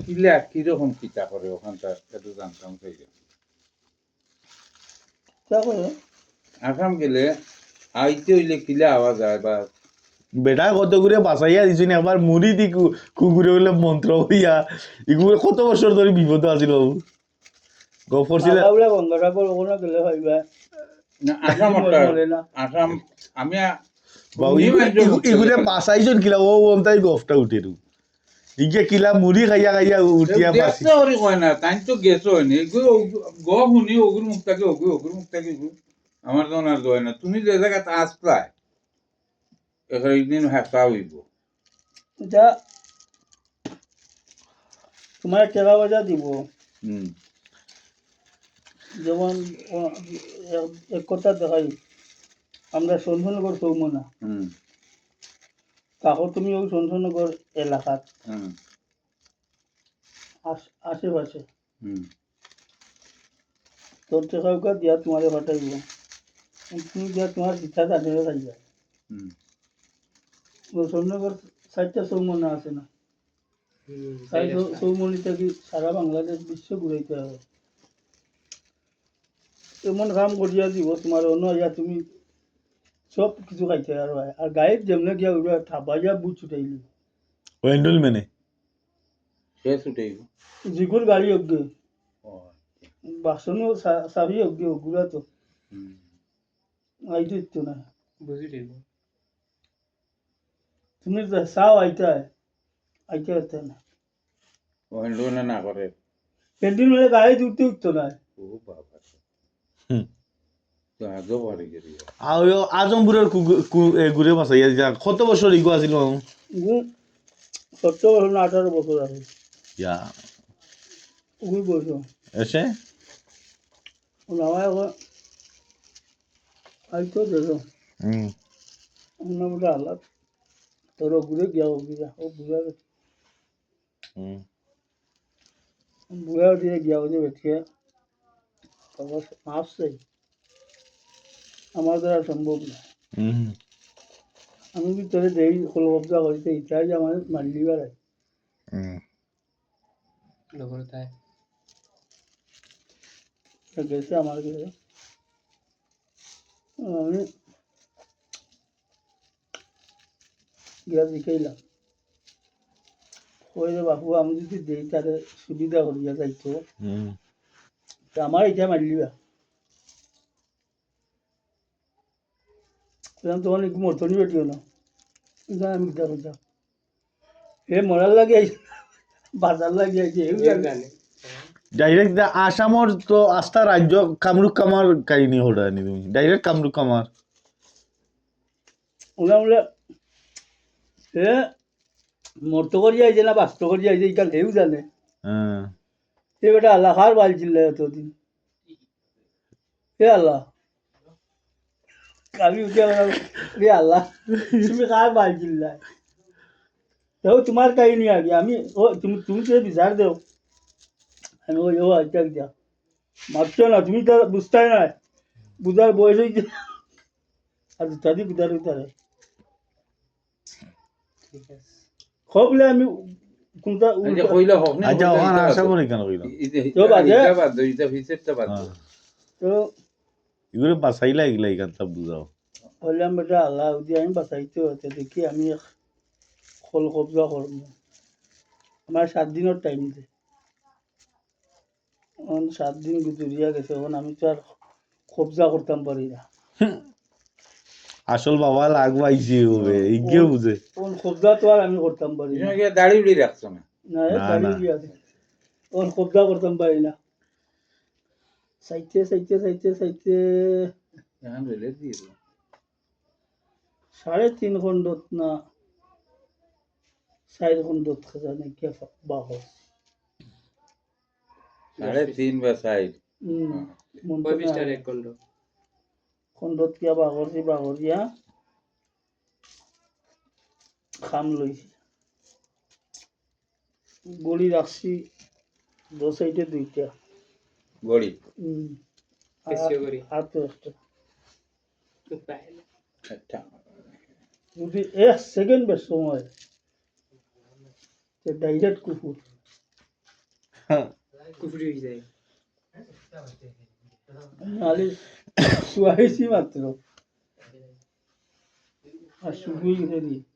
কিলা কিরকম কিতা করে ওখানটা একটু জানতাম চাই। আসাম গেলে আইতে হইলে কিলা আওয়াজ হয় বা বেটা কত করে বাঁচাইয়া দিছুন একবার মুড়ি দি কুকুরে বলে মন্ত্র হইয়া এগুলো কত বছর ধরে বিপদ আছিল গফর ছিল আসাম আমি এগুলো বাঁচাইছুন কিলা ও তাই গফটা উঠে ইগে কিলা মুড়ি খাইয়া খাইয়া উঠিয়া বাঁচি কয় না তাই তো গেছ হয়নি গ শুনি অগুর মুখ থাকে অগুর মুখ থাকে আমার তো আর হয় না তুমি যে জায়গায় আসলাই এখানে একদিন হাসা হইব এটা তোমার টাকা পয়সা দিব যেমন এক কথা দেখাই আমরা সন্ধ্যনগর চৌমনা তাহলে তুমি ওই সন্ধ্যনগর এলাকাত আশেপাশে তোর টাকা দিয়া তোমার পাঠাইব তুমি দিয়া তোমার ইচ্ছা জানিয়ে থাকবে সন্ধ্যনগর 4টা চৌমনা আছে না চৌমনি থেকে সারা বাংলাদেশ বিশ্ব ঘুরাইতে হবে এমন কাম করিয়া দিব তোমার অন্য তুমি সব কিছু খাইতে আর গায়ের যেমনে গিয়া ওইটা ঠাপাইয়া বুট ছুটাইলি ওয়েন্ডল মেনে সে ছুটাইব জিগুর গাড়ি অজ্ঞে বাসনও সাবি অজ্ঞে ওগুলা তো আইতে ইতো না বুঝি দিব তুমি চাও আইতে হতে না ওয়েন্ডল না করে পেন্টিং মেলে গাড়ি উঠতে উঠতো না ও বাবা আজও পারে গেলি আজমপুরের ঘুরে বাঁচাইয়া যা কত বছর ইগো আছিল 17 বছর না 18 বছর আছে ইয়া ওই বছর এসে ওনামায় আইতো দেখো আমরা বলে আল্লাহ তোর ঘুরে গিয়া ও বুড়া দিয়ে গিয়া ওই যে বেঠিয়ে মাফ চাই আমার দ্বারা সম্ভব না আমি কি তোরে দেই খোল কবজা করিতে ইচ্ছাই যে আমার মারলি বেড়াই গেছে আমার কাছে আমি গিয়া শিখাইলাম ওই যে বাবু আমি যদি দেই তাহলে সুবিধা করিয়া যাইতো আমার ইচ্ছা মারলিবা তোমার একটু মতনই বেটিও না আমি গীতা করতাম এ মরার লাগে বাজার লাগে জানে ডাইরেক্ট আসামর তো আস্থা রাজ্য কামরূপ কামার কাহিনী হড়ানি তুমি ডাইরেক্ট কামরূপ কামার ওলা বলে এ মর্ত করিয়া আইছে না বাস্ত করিয়া আইছে ইকাল হেউ জানে এ বেটা আল্লাহ কার বাল চিল্লাই এতদিন এ আল্লাহ আমি উঠে রে আল্লাহ তুমি কার বাল চিল্লাই দেখো তোমার কাহিনী আগে আমি ও তুমি তো বিচার দেও আমি ওই ও আচ্ছা যা মারছো না তুমি তো বুঝতে না বুঝার বয়স হয়েছে আর তাদের বিদার হইতে পারে খবলে আমি কোনটা কইলা হোক না আচ্ছা ওখান আশা করি কেন কইলাম তো বাজে এটা ফিসেরটা বাজে তো এগুলো বাঁচাইলা এগুলা এখানটা বুঝাও বললাম বেটা আল্লাহ যদি আমি বাঁচাইতে হতে দেখি আমি খোল কবজা করব আমার 7 দিনের টাইম দে 7 দিন গুজরিয়া গেছে এখন আমি তো আর কবজা করতাম পারি না আসল বাবা লাগবাইছি হবে ইগেও বুঝে কোন কবজা তো আর আমি করতাম পারি না দাড়ি উড়ি রাখছো না না দাড়ি উড়ি আছে কোন কবজা করতাম পারি না সাইতে এখন রেলে দিয়ে 3.5 খন্ডত না 4 খন্ডত খাজা নাই কে বাহস 3.5 বা 4 25টার এক খন্ড খন্ডত কিয়া বাগরিয়া খাম লইছি গড়ি রাখছি 2 সাইডে 2টা গড়ি আর তো একটা যদি 1 সেকেন্ড বেশ সময় ডাইরেক্ট কুকুর নাহলে শুয়াইছি মাত্র আর শুকিয়ে গেছে রে